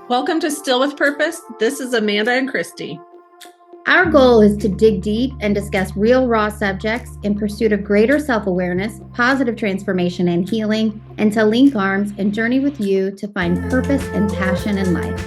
Welcome to Still with Purpose. This is Amanda and Christy. Our goal is to dig deep and discuss real, raw subjects in pursuit of greater self-awareness, positive transformation and healing, and to link arms and journey with you to find purpose and passion in life.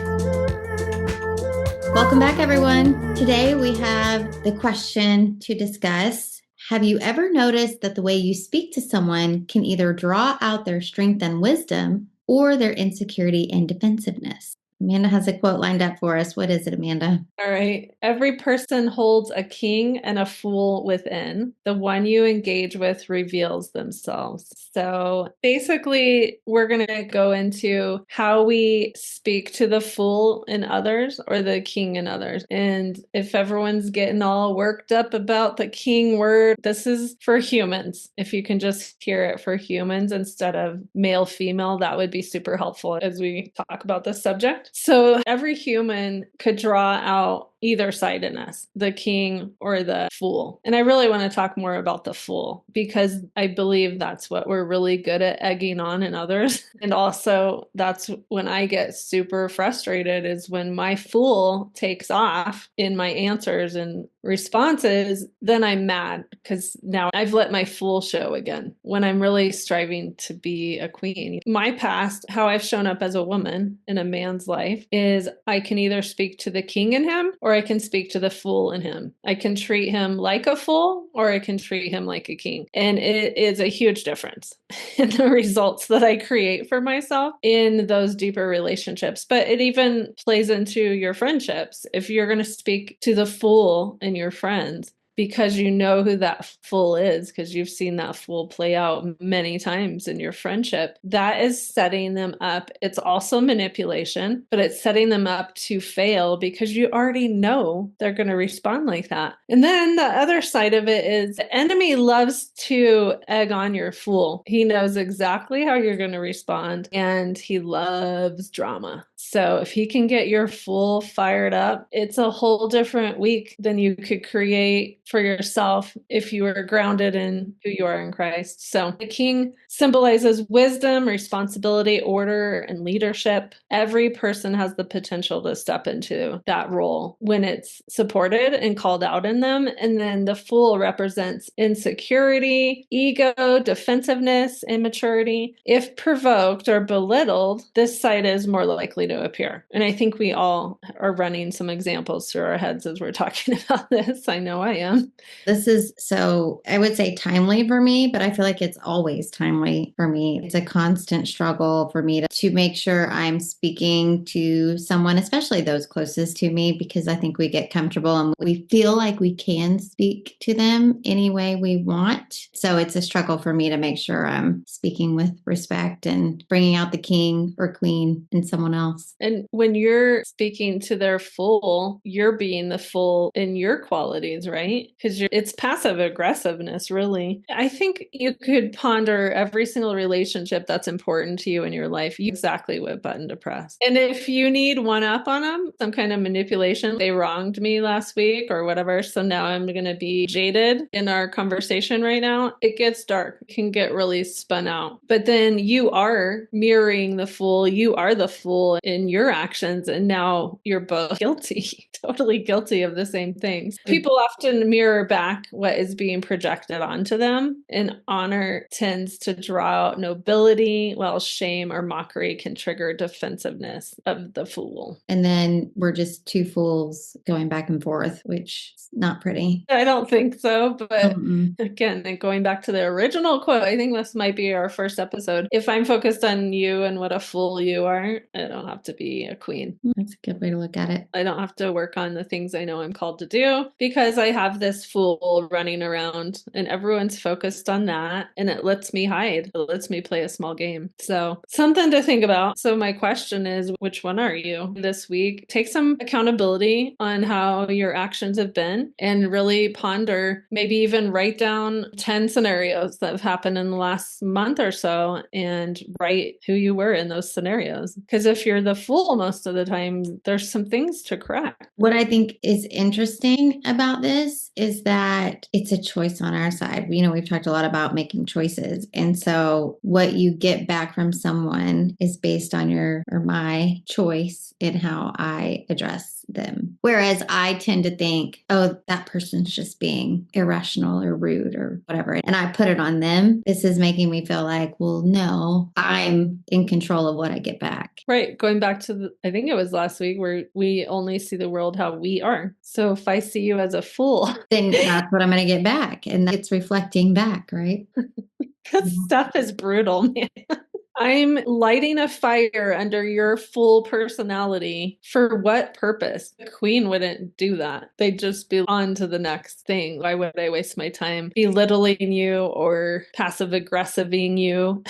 Welcome back, everyone. Today we have the question to discuss. Have you ever noticed that the way you speak to someone can either draw out their strength and wisdom or their insecurity and defensiveness? Amanda has a quote lined up for us. What is it, Amanda? All right. Every person holds a king and a fool within. The one you engage with reveals themselves. So basically, we're going to go into how we speak to the fool in others or the king in others. And if everyone's getting all worked up about the king word, this is for humans. If you can just hear it for humans instead of male, female, that would be super helpful as we talk about this subject. So every human could draw out either side in us, the king or the fool. And I really want to talk more about the fool because I believe that's what we're really good at egging on in others. And also that's when I get super frustrated is when my fool takes off in my answers and responses, then I'm mad because now I've let my fool show again when I'm really striving to be a queen. My past, how I've shown up as a woman in a man's life is I can either speak to the king in him or I can speak to the fool in him. I can treat him like a fool or I can treat him like a king. And it is a huge difference in the results that I create for myself in those deeper relationships. But it even plays into your friendships. If you're going to speak to the fool in your friends, because you know who that fool is, because you've seen that fool play out many times in your friendship, that is setting them up. It's also manipulation, but it's setting them up to fail because you already know they're going to respond like that. And then the other side of it is the enemy loves to egg on your fool. He knows exactly how you're going to respond and he loves drama. So if he can get your fool fired up, it's a whole different week than you could create for yourself if you were grounded in who you are in Christ. So the king symbolizes wisdom, responsibility, order, and leadership. Every person has the potential to step into that role when it's supported and called out in them. And then the fool represents insecurity, ego, defensiveness, immaturity. If provoked or belittled, this side is more likely to appear. And I think we all are running some examples through our heads as we're talking about this. I know I am. This is so, I would say timely for me, but I feel like it's always timely for me. It's a constant struggle for me to make sure I'm speaking to someone, especially those closest to me, because I think we get comfortable and we feel like we can speak to them any way we want. So it's a struggle for me to make sure I'm speaking with respect and bringing out the king or queen in someone else. And when you're speaking to their fool, you're being the fool in your qualities, right? Because it's passive aggressiveness, really. I think you could ponder every single relationship that's important to you in your life, exactly what button to press. And if you need one up on them, some kind of manipulation, they wronged me last week or whatever, so now I'm going to be jaded in our conversation right now, it gets dark. It can get really spun out. But then you are mirroring the fool. You are the fool in your actions, and now you're both guilty, totally guilty of the same things. People often mirror back what is being projected onto them, and honor tends to draw out nobility, while shame or mockery can trigger defensiveness of the fool. And then we're just two fools going back and forth, which is not pretty. I don't think so, but again, going back to the original quote, I think this might be our first episode. If I'm focused on you and what a fool you are, I don't have to be a queen. That's a good way to look at it. I don't have to work on the things I know I'm called to do because I have this fool running around and everyone's focused on that, and it lets me hide. It lets me play a small game. So something to think about. So my question is, which one are you this week? Take some accountability on how your actions have been and really ponder, maybe even write down 10 scenarios that have happened in the last month or so and write who you were in those scenarios. Because if you're the fool most of the time. There's some things to crack. What I think is interesting about this is that it's a choice on our side. We've talked a lot about making choices. And so what you get back from someone is based on your or my choice in how I address them. Whereas I tend to think, oh, that person's just being irrational or rude or whatever. And I put it on them. This is making me feel like, well, no, I'm in control of what I get back. Right. Going back to I think it was last week where we only see the world how we are. So if I see you as a fool, then that's what I'm going to get back. And it's reflecting back, right? Because stuff is brutal, man. I'm lighting a fire under your full personality. For what purpose? The queen wouldn't do that. They'd just be on to the next thing. Why would I waste my time belittling you or passive aggressiving you?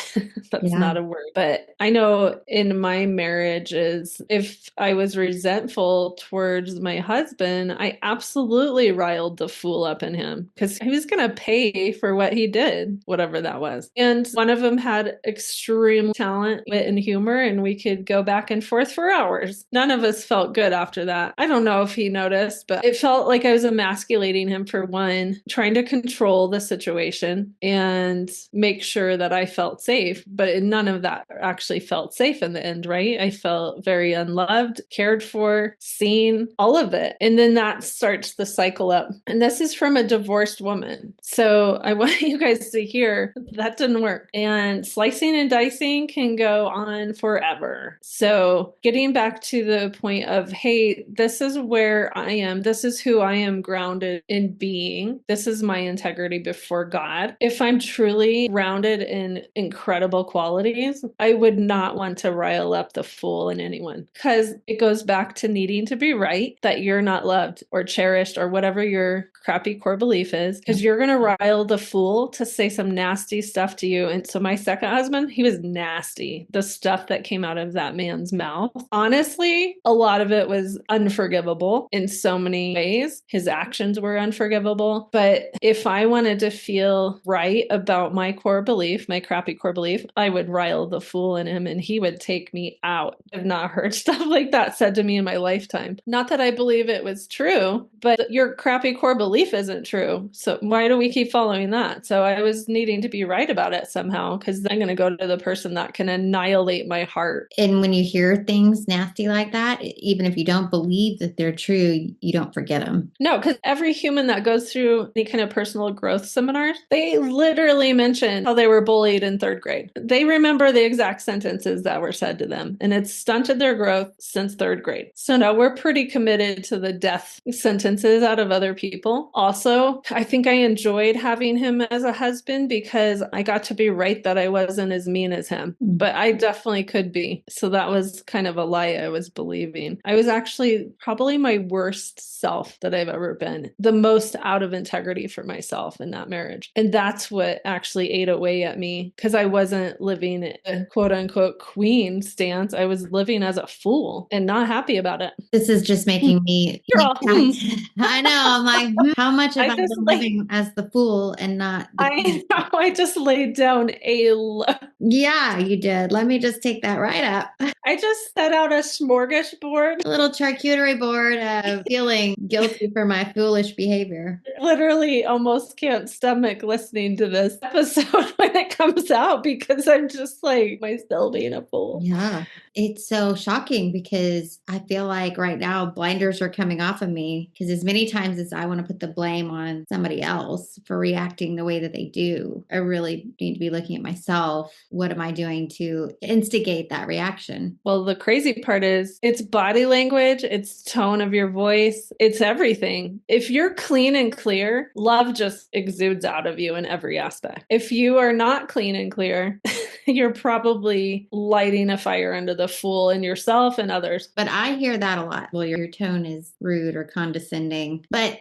That's not a word. But I know in my marriages, if I was resentful towards my husband, I absolutely riled the fool up in him because he was going to pay for what he did, whatever that was. And one of them had extreme talent, wit, and humor, and we could go back and forth for hours. None of us felt good after that. I don't know if he noticed, but it felt like I was emasculating him for one, trying to control the situation and make sure that I felt safe. But none of that actually felt safe in the end, right? I felt very unloved, cared for, seen, all of it. And then that starts the cycle up. And this is from a divorced woman. So I want you guys to hear that didn't work. And slicing and dicing can go on forever. So getting back to the point of, hey, this is where I am. This is who I am grounded in being. This is my integrity before God. If I'm truly grounded in incredible qualities, I would not want to rile up the fool in anyone because it goes back to needing to be right, that you're not loved or cherished or whatever your crappy core belief is, because you're going to rile the fool to say some nasty stuff to you. And so my second husband, he was nasty. The stuff that came out of that man's mouth, honestly, a lot of it was unforgivable in so many ways. His actions were unforgivable. But if I wanted to feel right about my core belief, my crappy core belief, I would rile the fool in him and he would take me out. I've not heard stuff like that said to me in my lifetime. Not that I believe it was true, but your crappy core belief isn't true. So why do we keep following that? So I was needing to be right about it somehow, because I'm going to go to the person that can annihilate my heart. And when you hear things nasty like that, even if you don't believe that they're true, you don't forget them. No, because every human that goes through any kind of personal growth seminars, they literally mention how they were bullied in third grade. They remember the exact sentences that were said to them, and it's stunted their growth since third grade. So no, we're pretty committed to the death sentences out of other people. Also, I think I enjoyed having him as a husband because I got to be right that I wasn't as mean as him, but I definitely could be. So that was kind of a lie I was believing. I was actually probably my worst self that I've ever been, the most out of integrity for myself in that marriage. And that's what actually ate away at me, because I wasn't living a quote unquote queen stance. I was living as a fool and not happy about it. This is just making me You're all, I know. I'm like, how much have I been living as the fool and not the I know, I just laid down a Yeah, you did. Let me just take that right up. I just set out a smorgasbord. A little charcuterie board of feeling guilty for my foolish behavior. Literally almost can't stomach listening to this episode when it comes out, because I'm just like, am I still being a fool? Yeah. It's so shocking because I feel like right now blinders are coming off of me, because as many times as I want to put the blame on somebody else for reacting the way that they do, I really need to be looking at myself. What am I doing to instigate that reaction? Well, the crazy part is it's body language, it's tone of your voice, it's everything. If you're clean and clear, love just exudes out of you in every aspect. If you are not clean and clear, you're probably lighting a fire under the fool in yourself and others. But I hear that a lot. Well, your tone is rude or condescending. But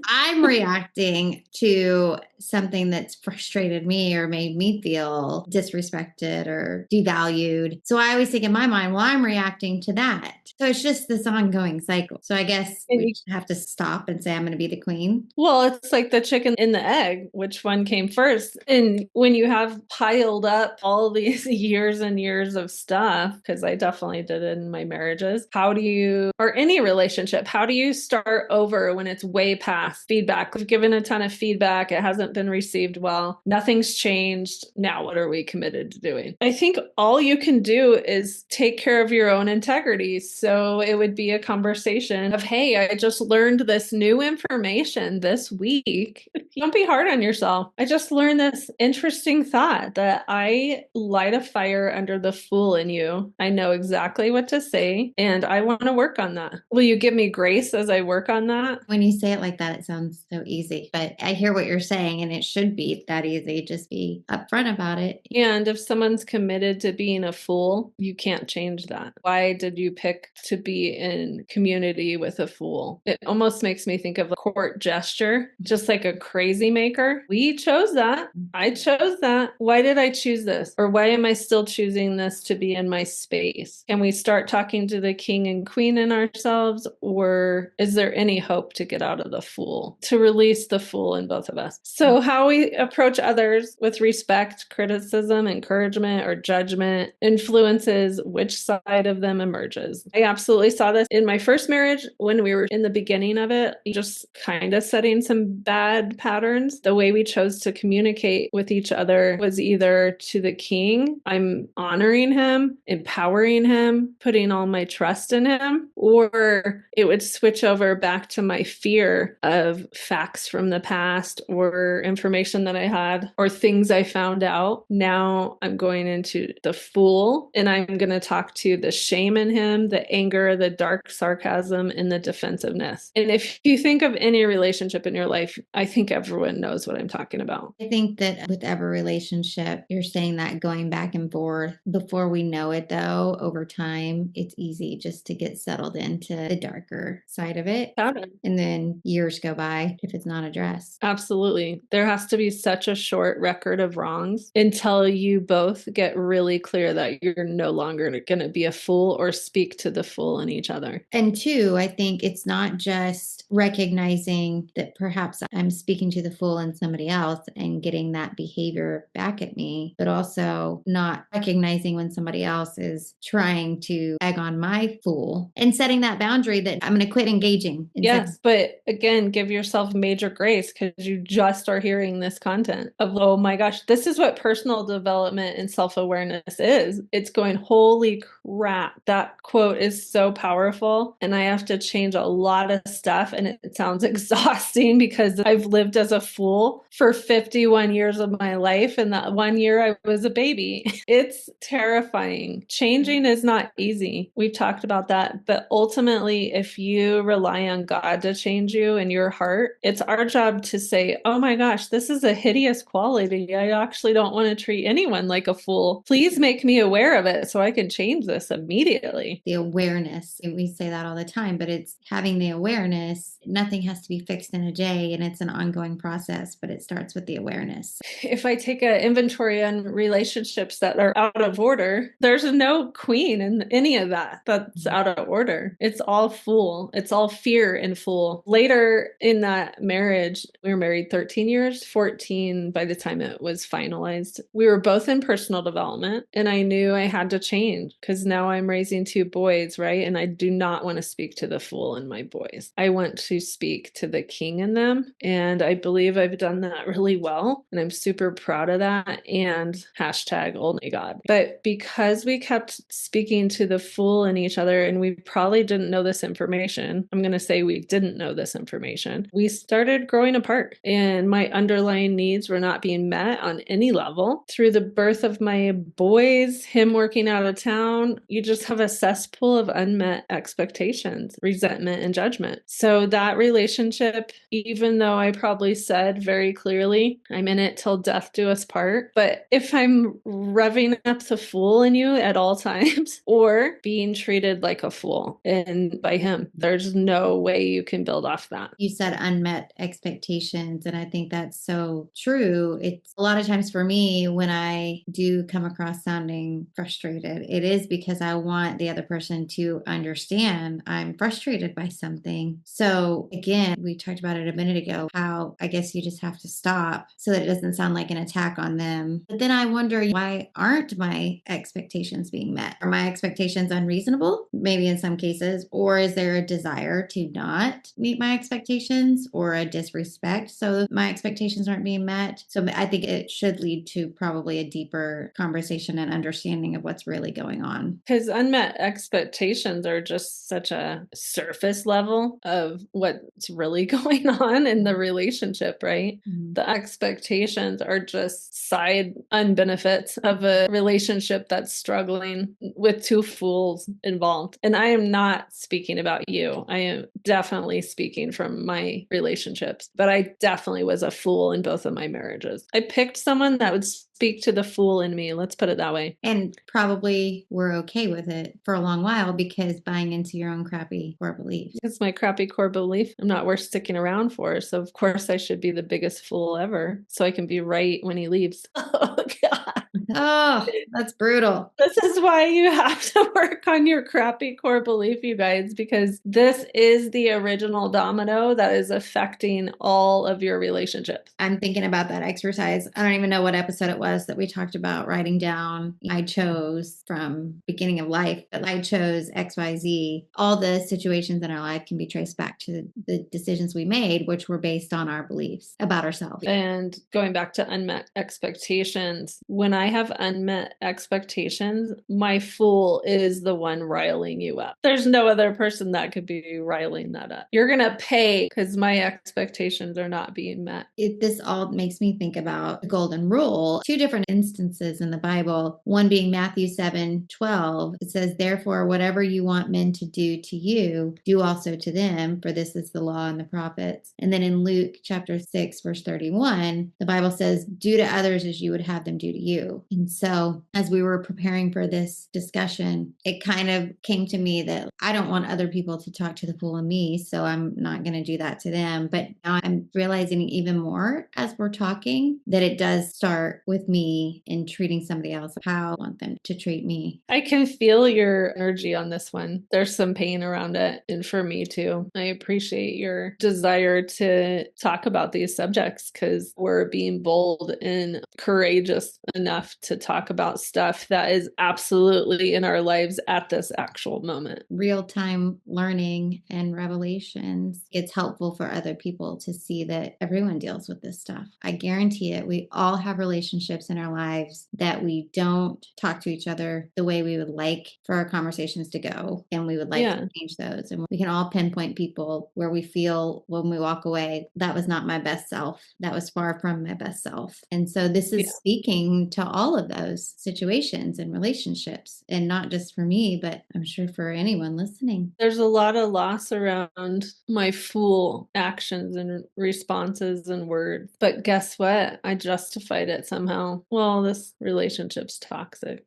I'm reacting to something that's frustrated me or made me feel disrespected or devalued. So I always think in my mind, well, I'm reacting to that. So it's just this ongoing cycle. So I guess And we you have to stop and say, I'm going to be the queen. Well, it's like the chicken and the egg, which one came first? And when you have piled up all these years and years of stuff, because I definitely did it in my marriages, how do you, or any relationship, how do you start over when it's way past feedback? We've given a ton of feedback, it hasn't been received well, nothing's changed. Now, what are we committed to doing? I think all you can do is take care of your own integrity. So it would be a conversation of, hey, I just learned this new information this week. Don't be hard on yourself. I just learned this interesting thought that I light a fire under the fool in you. I know exactly what to say, and I want to work on that. Will you give me grace as I work on that? When you say it like that, it sounds so easy, but I hear what you're saying, and it should be that easy. Just be upfront about it. And if someone's committed to being a fool, you can't change that. Why did you pick to be in community with a fool? It almost makes me think of a court gesture, just like a crazy maker. We chose that. I chose that. Why did I choose this? Or why am I still choosing this to be in my space? Can we start talking to the king and queen in ourselves? Or is there any hope to get out of the fool, to release the fool in both of us? So, how we approach others with respect, criticism, encouragement, or judgment influences which side of them emerges. I absolutely saw this in my first marriage when we were in the beginning of it, just kind of setting some bad patterns. The way we chose to communicate with each other was either to the king, I'm honoring him, empowering him, putting all my trust in him, or it would switch over back to my fear of facts from the past or information that I had or things I found out. Now I'm going into the fool, and I'm going to talk to the shame in him, the anger, the dark sarcasm, and the defensiveness. And if you think of any relationship in your life, I think everyone knows what I'm talking about. I think that with every relationship, you're saying that going back and forth. Before we know it, though, over time, it's easy just to get settled into the darker side of it. Pattern. And then years go by if it's not addressed. Absolutely. There has to be such a short record of wrongs until you both get really clear that you're no longer going to be a fool or speak to the fool in each other. And two, I think it's not just recognizing that perhaps I'm speaking to the fool in somebody else and getting that behavior back at me, but also not recognizing when somebody else is trying to egg on my fool and setting that boundary that I'm going to quit engaging. Yes, but again, give yourself major grace because you just are hearing this content of, oh my gosh, this is what personal development and self-awareness is. It's going, holy crap, that quote is so powerful. And I have to change a lot of stuff. And it sounds exhausting because I've lived as a fool for 51 years of my life. And that 1 year I was a baby. It's terrifying. Changing is not easy. We've talked about that. But ultimately, if you rely on God to change you in your heart, it's our job to say, oh my gosh, this is a hideous quality. I actually don't want to treat anyone like a fool. Please make me aware of it so I can change this immediately. The awareness, we say that all the time, but it's having the awareness. Nothing has to be fixed in a day, and it's an ongoing process, but it starts with the awareness. If I take an inventory on relationships that are out of order, there's no queen in any of that that's out of order. It's all fool. It's all fear and fool. Later in that marriage, we were married 13 years, 14 by the time it was finalized. We were both in personal development, and I knew I had to change because now I'm raising two boys, right? And I do not want to speak to the fool in my boys. I want to speak to the king in them. And I believe I've done that really well. And I'm super proud of that. And hashtag only God. But because we kept speaking to the fool in each other, and we probably didn't know this information, I'm going to say we didn't know this information, we started growing apart. And my underlying needs were not being met on any level. Through the birth of my boys, him working out of town, you just have a cesspool of unmet expectations, resentment, and judgment. So that relationship, even though I probably said very clearly, I'm in it till death do us part, but if I'm revving up the fool in you at all times or being treated like a fool and by him, there's no way you can build off that. You said unmet expectations, and I think that's so true. It's a lot of times for me when I do come across sounding frustrated, it is because I want the other person to understand I'm frustrated by something. So again, we talked about it a minute ago, how I guess you just have to stop so that it doesn't sound like an attack on them. But then I wonder, why aren't my expectations being met? Are my expectations unreasonable? Maybe in some cases. Or is there a desire to not meet my expectations, or a disrespect so my expectations aren't being met? So I think it should lead to probably a deeper conversation and understanding of what's really going on. Because unmet expectations are just such a surface level of what's really going on in the relationship, right? Mm-hmm. The expectations are just side unbenefits of a relationship that's struggling with two fools involved. And I am not speaking about you. I am definitely speaking from my relationships, but I definitely was a fool in both of my marriages. I picked someone that would speak to the fool in me. Let's put it that way. And probably were okay with it for a long while because buying into your own crappy core beliefs. It's my crappy core belief. I'm not worth sticking around for. So of course I should be the biggest fool ever so I can be right when he leaves. Oh God. Oh, that's brutal. This is why you have to work on your crappy core belief, you guys, because this is the original domino that is affecting all of your relationships. I'm thinking about that exercise. I don't even know what episode it was that we talked about writing down. I chose from beginning of life, but I chose XYZ. All the situations in our life can be traced back to the decisions we made, which were based on our beliefs about ourselves. And going back to unmet expectations, when I have unmet expectations, my fool is the one riling you up. There's no other person that could be riling that up. You're going to pay because my expectations are not being met. This all makes me think about the golden rule. Two different instances in the Bible, one being Matthew 7:12. It says, therefore, whatever you want men to do to you, do also to them, for this is the law and the prophets. And then in Luke chapter 6, verse 31, the Bible says, do to others as you would have them do to you. And so as we were preparing for this discussion, it kind of came to me that I don't want other people to talk to the fool in me, so I'm not going to do that to them. But now I'm realizing even more as we're talking that it does start with me in treating somebody else how I want them to treat me. I can feel your energy on this one. There's some pain around it. And for me too, I appreciate your desire to talk about these subjects because we're being bold and courageous enough to talk about stuff that is absolutely in our lives at this actual moment. Real-time learning and revelations. It's helpful for other people to see that everyone deals with this stuff. I guarantee it. We all have relationships in our lives that we don't talk to each other the way we would like for our conversations to go. And we would like to change those. And we can all pinpoint people where we feel when we walk away, that was not my best self. That was far from my best self. And so this is speaking to all of those situations and relationships, and not just for me, but I'm sure for anyone listening. There's a lot of loss around my fool actions and responses and words. But guess what? I justified it somehow. Well, this relationship's toxic.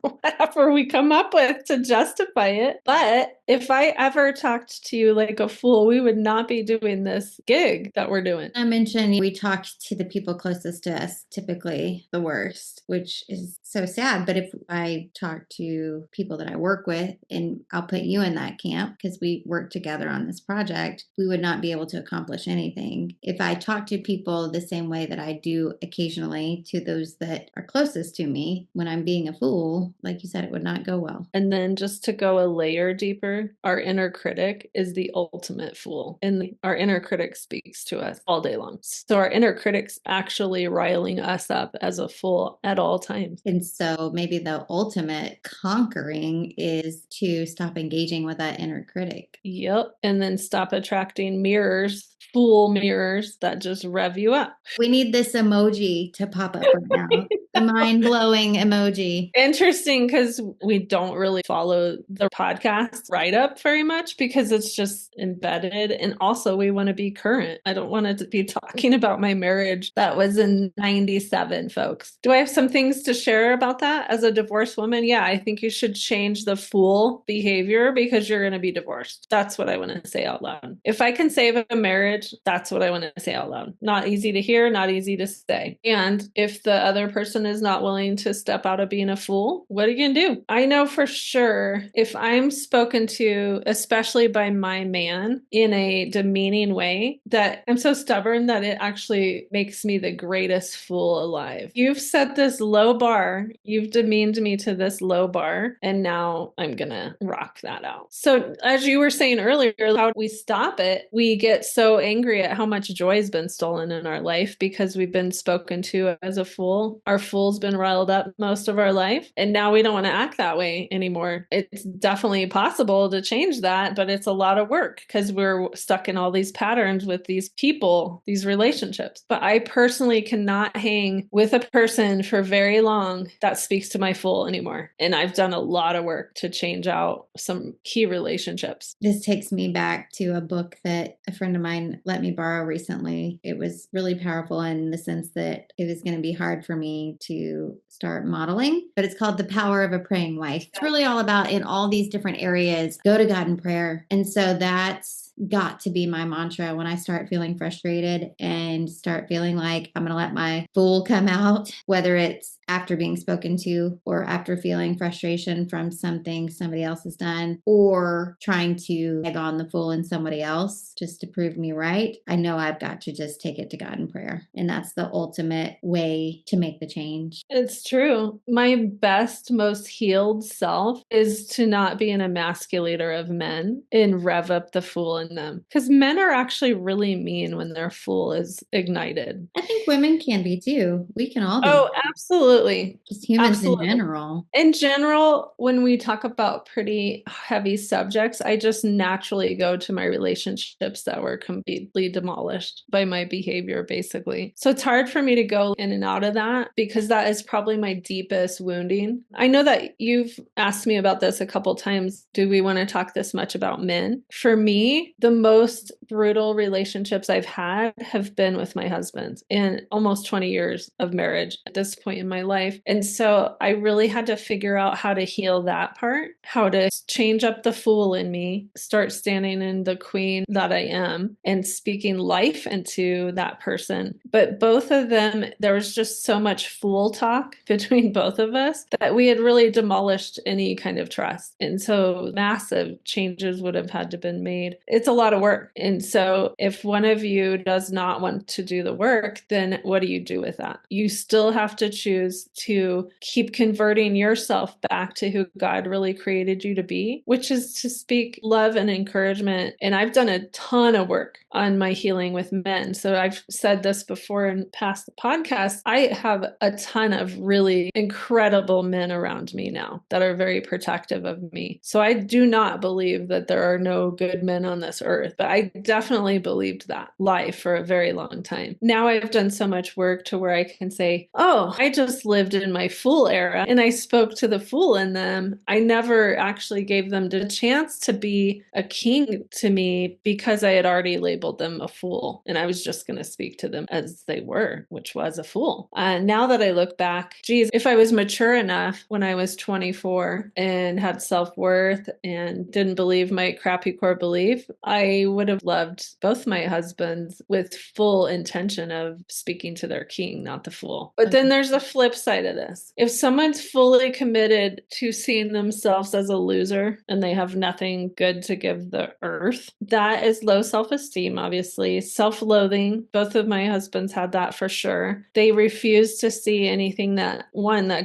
Whatever we come up with to justify it. But if I ever talked to you like a fool, we would not be doing this gig that we're doing. I mentioned we talked to the people closest to us, typically the worst, which is so sad. But if I talk to people that I work with, and I'll put you in that camp because we work together on this project, we would not be able to accomplish anything. If I talk to people the same way that I do occasionally to those that are closest to me when I'm being a fool, like you said, it would not go well. And then just to go a layer deeper, our inner critic is the ultimate fool. And our inner critic speaks to us all day long. So our inner critic's actually riling us up as a fool at all times. And so maybe the ultimate conquering is to stop engaging with that inner critic. Yep. And then stop attracting mirrors, fool mirrors that just rev you up. We need this emoji to pop up right now. The mind-blowing emoji. Interesting, because we don't really follow the podcast write up very much because it's just embedded. And also, we want to be current. I don't want to be talking about my marriage that was in 97, folks. Do I have some things to share about that as a divorced woman? Yeah, I think you should change the fool behavior because you're going to be divorced. That's what I want to say out loud. If I can save a marriage, that's what I want to say out loud. Not easy to hear, not easy to say. And if the other person is not willing to step out of being a fool, what are you going to do? I know for sure if I'm spoken to, especially by my man, in a demeaning way, that I'm so stubborn that it actually makes me the greatest fool alive. You've set this low bar, you've demeaned me to this low bar, and now I'm going to rock that out. So, as you were saying earlier, how we stop it, we get so angry at how much joy has been stolen in our life because we've been spoken to as a fool. Our fool's been riled up most of our life, and now we don't want to act that way anymore. It's definitely possible to change that, but it's a lot of work because we're stuck in all these patterns with these people, these relationships. But I personally cannot hang with a person for very long that speaks to my fool anymore. And I've done a lot of work to change out some key relationships. This takes me back to a book that a friend of mine let me borrow recently. It was really powerful in the sense that it was going to be hard for me to start modeling, but it's called The Power of a Praying Wife. It's really all about, in all these different areas, go to God in prayer. And so that's got to be my mantra when I start feeling frustrated and start feeling like I'm going to let my fool come out, whether it's after being spoken to or after feeling frustration from something somebody else has done or trying to egg on the fool in somebody else just to prove me right. I know I've got to just take it to God in prayer. And that's the ultimate way to make the change. It's true. My best, most healed self is to not be an emasculator of men and rev up the fool in them. Because men are actually really mean when their fool is ignited. I think women can be too. We can all be. Oh, absolutely. Just humans Absolutely. in general. In general, when we talk about pretty heavy subjects, I just naturally go to my relationships that were completely demolished by my behavior, basically. So it's hard for me to go in and out of that because that is probably my deepest wounding. I know that you've asked me about this a couple times. Do we want to talk this much about men? For me, the most brutal relationships I've had have been with my husband in almost 20 years of marriage at this point in my life. And so I really had to figure out how to heal that part, how to change up the fool in me, start standing in the queen that I am and speaking life into that person. But both of them, there was just so much fool talk between both of us that we had really demolished any kind of trust. And so massive changes would have had to been made. It's a lot of work. And so if one of you does not want to do the work, then what do you do with that? You still have to choose to keep converting yourself back to who God really created you to be, which is to speak love and encouragement. And I've done a ton of work on my healing with men. So I've said this before in past podcasts. I have a ton of really incredible men around me now that are very protective of me. So I do not believe that there are no good men on this earth, but I definitely believed that lie for a very long time. Now I've done so much work to where I can say, oh, I just lived in my fool era and I spoke to the fool in them. I never actually gave them the chance to be a king to me because I had already labeled them a fool and I was just going to speak to them as they were, which was a fool. Now that I look back, geez, if I was mature enough when I was 24 and had self-worth and didn't believe my crappy core belief, I would have loved both my husbands with full intention of speaking to their king, not the fool. But then there's the flip side of this. If someone's fully committed to seeing themselves as a loser and they have nothing good to give the earth, that is low self-esteem, obviously. Self-loathing. Both of my husbands had that for sure. They refuse to see anything that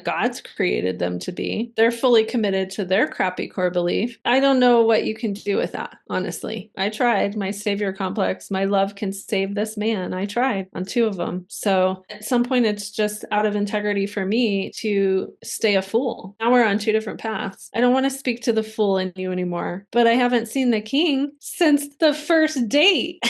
God's created them to be. They're fully committed to their crappy core belief. I don't know what you can do with that, honestly. I tried my savior complex. My love can save this man. I tried on 2 of them. So at some point, it's just out of integrity for me to stay a fool. Now we're on 2 different paths. I don't want to speak to the fool in you anymore, but I haven't seen the king since the first date.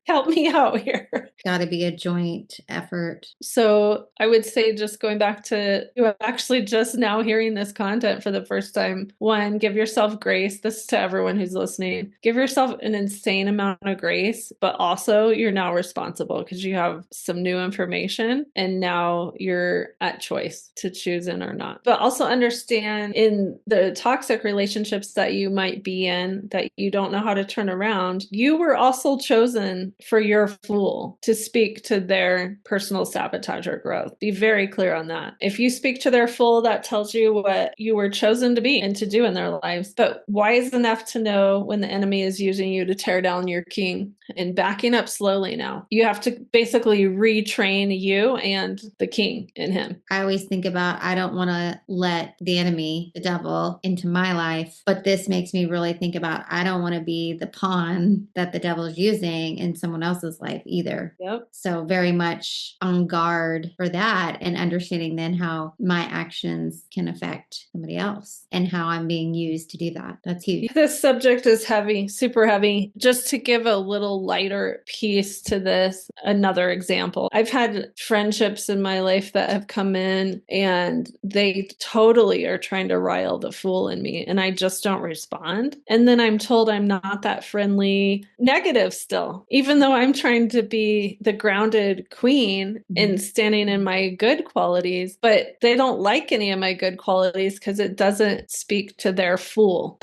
Help me out here. Got to be a joint effort. So I would say, just going back to you actually just now hearing this content for the first time, one, give yourself grace. This is to everyone who's listening. Give yourself an insane amount of grace, but also you're now responsible because you have some new information and now you're at choice to choose in or not. But also understand, in the toxic relationships that you might be in that you don't know how to turn around, you were also chosen for your fool to speak to their personal sabotage or growth. Be very clear on that. If you speak to their fool, that tells you what you were chosen to be and to do in their lives. But wise enough to know when the enemy is using you to tear down your king and backing up slowly now. You have to basically retrain you and the king in him. I always think about, I don't want to let the enemy, the devil, into my life. But this makes me really think about, I don't want to be the pawn that the devil's using in someone else's life either. Yep. So very much on guard for that, and understanding then how my actions can affect somebody else and how I'm being used to do that. That's huge. This subject is heavy, super heavy. Just to give a little lighter piece to this, another example. I've had friendships in my life that have come in and they totally are trying to rile the fool in me, and I just don't respond. And then I'm told I'm not that friendly, negative still, even though I'm trying to be the grounded queen and standing in my good qualities, but they don't like any of my good qualities because it doesn't speak to their fool.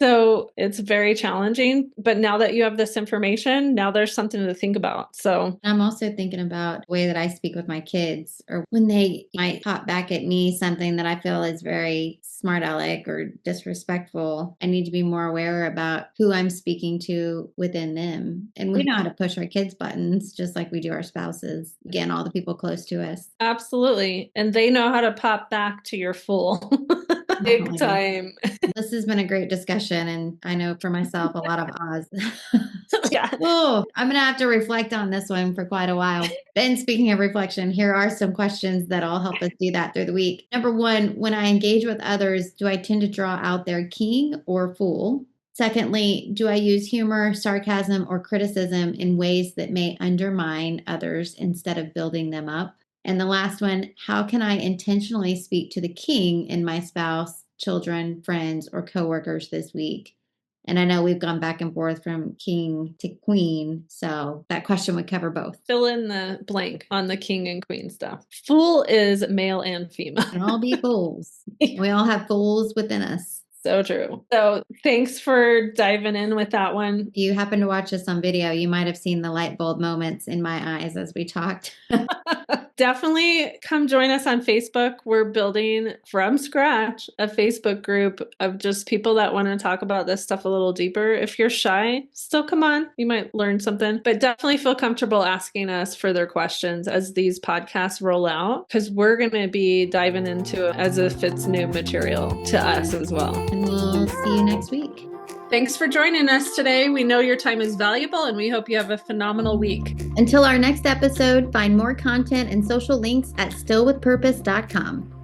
So it's very challenging. But now that you have this information, now there's something to think about. So I'm also thinking about the way that I speak with my kids, or when they might pop back at me something that I feel is very smart aleck or disrespectful. I need to be more aware about who I'm speaking to within them. And we know how to push our kids' buttons just like we do our spouses. Again, all the people close to us. absolutely. And they know how to pop back to your fool. Big time. This has been a great discussion, and I know for myself a lot of Oz. Yeah. Oh, I'm gonna have to reflect on this one for quite a while. Then, speaking of reflection, here are some questions that'll help us do that through the week. Number one, when I engage with others, do I tend to draw out their king or fool? Secondly, do I use humor, sarcasm, or criticism in ways that may undermine others instead of building them up? And the last one, how can I intentionally speak to the king in my spouse, children, friends, or coworkers this week? And I know we've gone back and forth from king to queen, so that question would cover both. Fill in the blank on the king and queen stuff. Fool is male and female. And all be fools. We all have fools within us. So true. So thanks for diving in with that one. If you happen to watch this on video, you might have seen the light bulb moments in my eyes as we talked. Definitely come join us on Facebook. We're building from scratch a Facebook group of just people that want to talk about this stuff a little deeper. If you're shy, still come on. You might learn something, but definitely feel comfortable asking us further questions as these podcasts roll out, because we're going to be diving into it as if it's new material to us as well. And we'll see you next week. Thanks for joining us today. We know your time is valuable, and we hope you have a phenomenal week. Until our next episode, find more content and social links at stillwithpurpose.com.